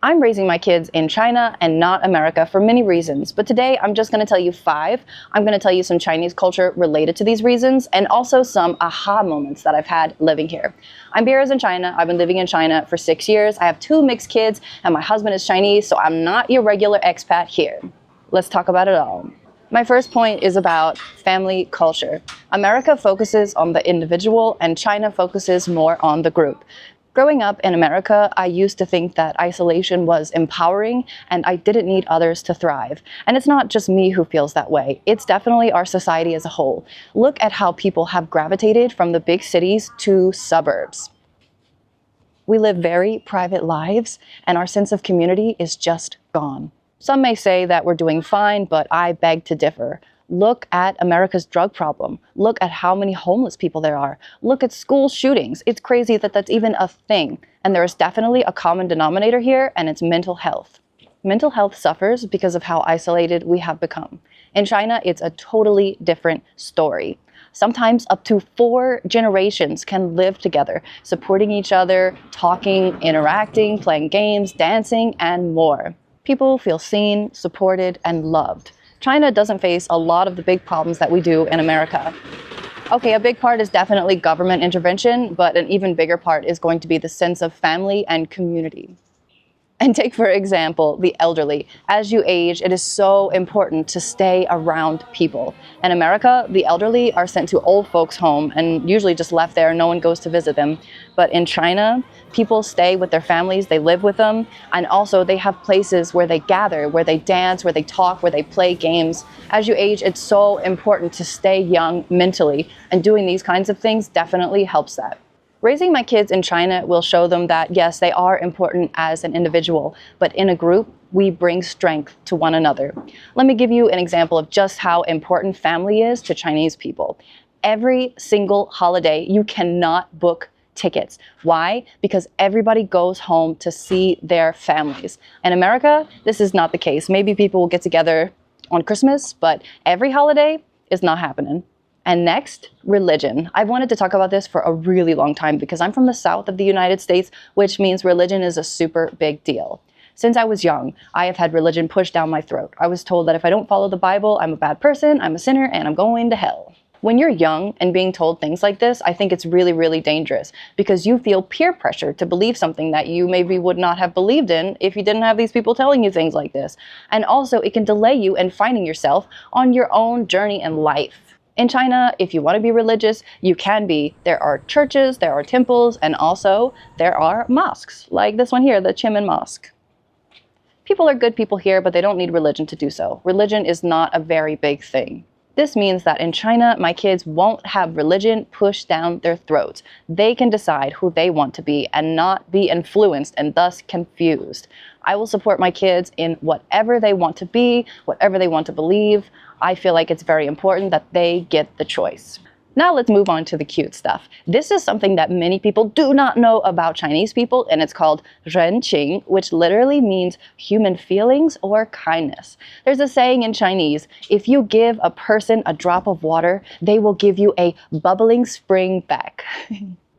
I'm raising my kids in China and not America for many reasons, but today I'm just going to tell you 5. I'm going to tell you some Chinese culture related to these reasons and also some aha moments that I've had living here. I'm BeeRose. I've been living in China for 6 years. I have 2 mixed kids and my husband is Chinese, so I'm not your regular expat here. Let's talk about it all. My first point is about family culture. America focuses on the individual and China focuses more on the group. Growing up in America, I used to think that isolation was empowering and I didn't need others to thrive. And it's not just me who feels that way. It's definitely our society as a whole. Look at how people have gravitated from the big cities to suburbs. We live very private lives and our sense of community is just gone. Some may say that we're doing fine, but I beg to differ. Look at America's drug problem. Look at how many homeless people there are. Look at school shootings. It's crazy that that's even a thing. And there is definitely a common denominator here, and it's mental health. Mental health suffers because of how isolated we have become. In China, it's a totally different story. Sometimes up to 4 generations can live together, supporting each other, talking, interacting, playing games, dancing, and more. People feel seen, supported, and loved. China doesn't face a lot of the big problems that we do in America. Okay, a big part is definitely government intervention, but an even bigger part is going to be the sense of family and community. And take, for example, the elderly. As you age, it is so important to stay around people. In America, the elderly are sent to old folks' home and usually just left there. No one goes to visit them. But in China, people stay with their families, they live with them, and also they have places where they gather, where they dance, where they talk, where they play games. As you age, it's so important to stay young mentally, and doing these kinds of things definitely helps that. Raising my kids in China will show them that, yes, they are important as an individual, but in a group, we bring strength to one another. Let me give you an example of just how important family is to Chinese people. Every single holiday, you cannot book tickets. Why? Because everybody goes home to see their families. In America, this is not the case. Maybe people will get together on Christmas, but every holiday is not happening. And next, religion. I've wanted to talk about this for a really long time because I'm from the south of the United States, which means religion is a super big deal. Since I was young, I have had religion pushed down my throat. I was told that if I don't follow the Bible, I'm a bad person, I'm a sinner, and I'm going to hell. When you're young and being told things like this, I think it's really, really dangerous because you feel peer pressure to believe something that you maybe would not have believed in if you didn't have these people telling you things like this. And also, it can delay you in finding yourself on your own journey in life. In China, if you want to be religious, you can be. There are churches, there are temples, and also there are mosques, like this one here, the Qianmen Mosque. People are good people here, but they don't need religion to do so. Religion is not a very big thing. This means that in China, my kids won't have religion pushed down their throats. They can decide who they want to be and not be influenced and thus confused. I will support my kids in whatever they want to be, whatever they want to believe. I feel like it's very important that they get the choice. Now let's move on to the cute stuff. This is something that many people do not know about Chinese people, and it's called renqing, which literally means human feelings or kindness. There's a saying in Chinese, if you give a person a drop of water, they will give you a bubbling spring back.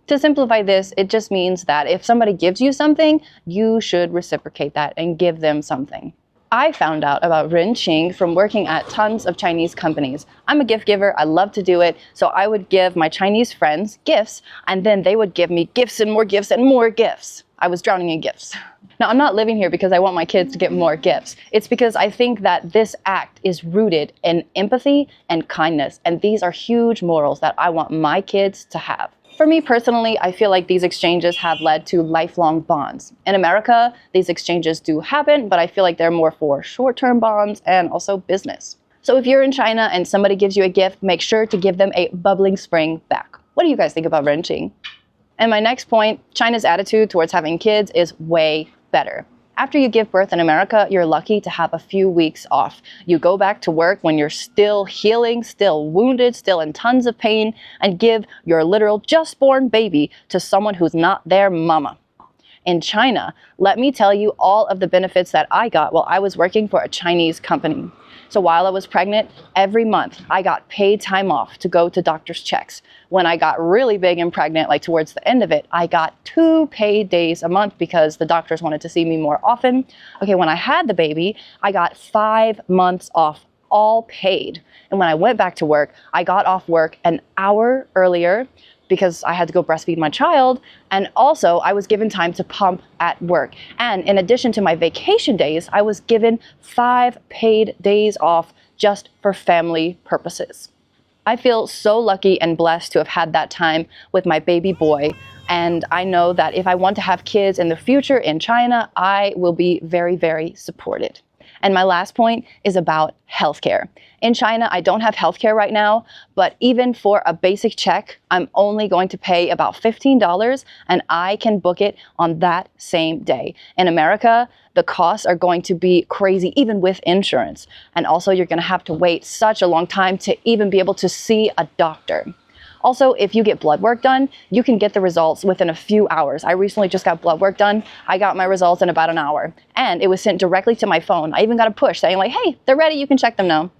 To simplify this, it just means that if somebody gives you something, you should reciprocate that and give them something. I found out about renqing from working at tons of Chinese companies. I'm a gift giver, I love to do it, so I would give my Chinese friends gifts, and then they would give me gifts and more gifts and more gifts. I was drowning in gifts. Now, I'm not living here because I want my kids to get more gifts. It's because I think that this act is rooted in empathy and kindness, and these are huge morals that I want my kids to have. For me personally, I feel like these exchanges have led to lifelong bonds. In America, these exchanges do happen, but I feel like they're more for short-term bonds and also business. So if you're in China and somebody gives you a gift, make sure to give them a bubbling spring back. What do you guys think about renqing? And my next point, China's attitude towards having kids is way better. After you give birth in America, you're lucky to have a few weeks off. You go back to work when you're still healing, still wounded, still in tons of pain, and give your literal just born baby to someone who's not their mama. In China, let me tell you all of the benefits that I got while I was working for a Chinese company. So while I was pregnant, every month I got paid time off to go to doctor's checks. When I got really big and pregnant, like towards the end of it, I got 2 paid days a month because the doctors wanted to see me more often. Okay, when I had the baby, I got 5 months off, all paid. And when I went back to work, I got off work an hour earlier because I had to go breastfeed my child, and also I was given time to pump at work. And in addition to my vacation days, I was given 5 paid days off just for family purposes. I feel so lucky and blessed to have had that time with my baby boy, and I know that if I want to have kids in the future in China, I will be very, very supported. And my last point is about healthcare. In China, I don't have healthcare right now, but even for a basic check, I'm only going to pay about $15 and I can book it on that same day. In America, the costs are going to be crazy, even with insurance. And also, you're going to have to wait such a long time to even be able to see a doctor. Also, if you get blood work done, you can get the results within a few hours. I recently just got blood work done. I got my results in about an hour, and it was sent directly to my phone. I even got a push saying like, hey, they're ready, you can check them now.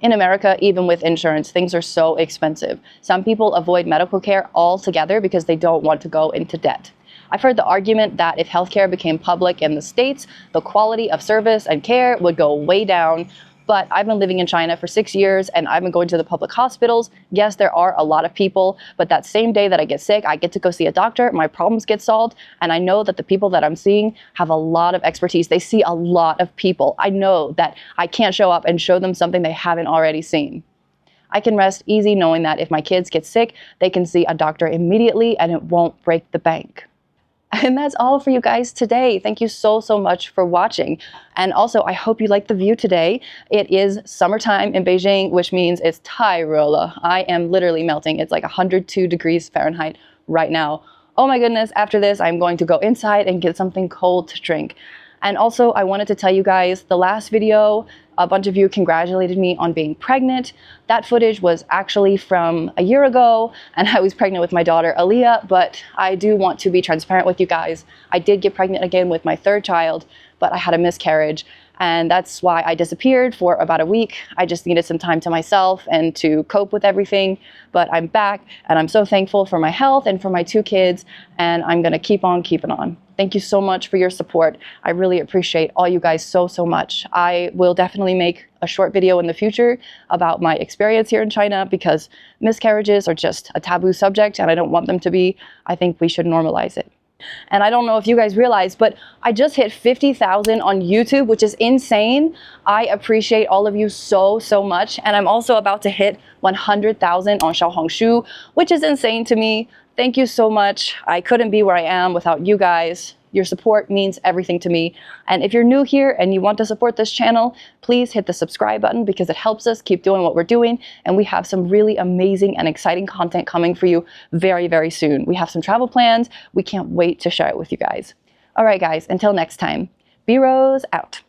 In America, even with insurance, things are so expensive. Some people avoid medical care altogether because they don't want to go into debt. I've heard the argument that if healthcare became public in the States, the quality of service and care would go way down. But I've been living in China for 6 years and I've been going to the public hospitals. Yes, there are a lot of people, but that same day that I get sick, I get to go see a doctor, my problems get solved, and I know that the people that I'm seeing have a lot of expertise. They see a lot of people. I know that I can't show up and show them something they haven't already seen. I can rest easy knowing that if my kids get sick, they can see a doctor immediately and it won't break the bank. And that's all for you guys today. Thank you so much for watching. And also, I hope you liked the view today. It is summertime in Beijing, which means it's 太热了. I am literally melting. It's like 102 degrees Fahrenheit right now. Oh my goodness, after this, I'm going to go inside and get something cold to drink. And also, I wanted to tell you guys, the last video, a bunch of you congratulated me on being pregnant. That footage was actually from a year ago, and I was pregnant with my daughter, Aaliyah, but I do want to be transparent with you guys. I did get pregnant again with my 3rd child, but I had a miscarriage, and that's why I disappeared for about a week. I just needed some time to myself and to cope with everything, but I'm back, and I'm so thankful for my health and for my 2 kids, and I'm gonna keep on keeping on. Thank you so much for your support. I really appreciate all you guys so much. I will definitely make a short video in the future about my experience here in China because miscarriages are just a taboo subject and I don't want them to be. I think we should normalize it. And I don't know if you guys realize, but I just hit 50,000 on YouTube, which is insane. I appreciate all of you so much. And I'm also about to hit 100,000 on Xiaohongshu, which is insane to me. Thank you so much. I couldn't be where I am without you guys. Your support means everything to me. And if you're new here and you want to support this channel, please hit the subscribe button because it helps us keep doing what we're doing. And we have some really amazing and exciting content coming for you very soon. We have some travel plans. We can't wait to share it with you guys. All right, guys, until next time, BeeRose out.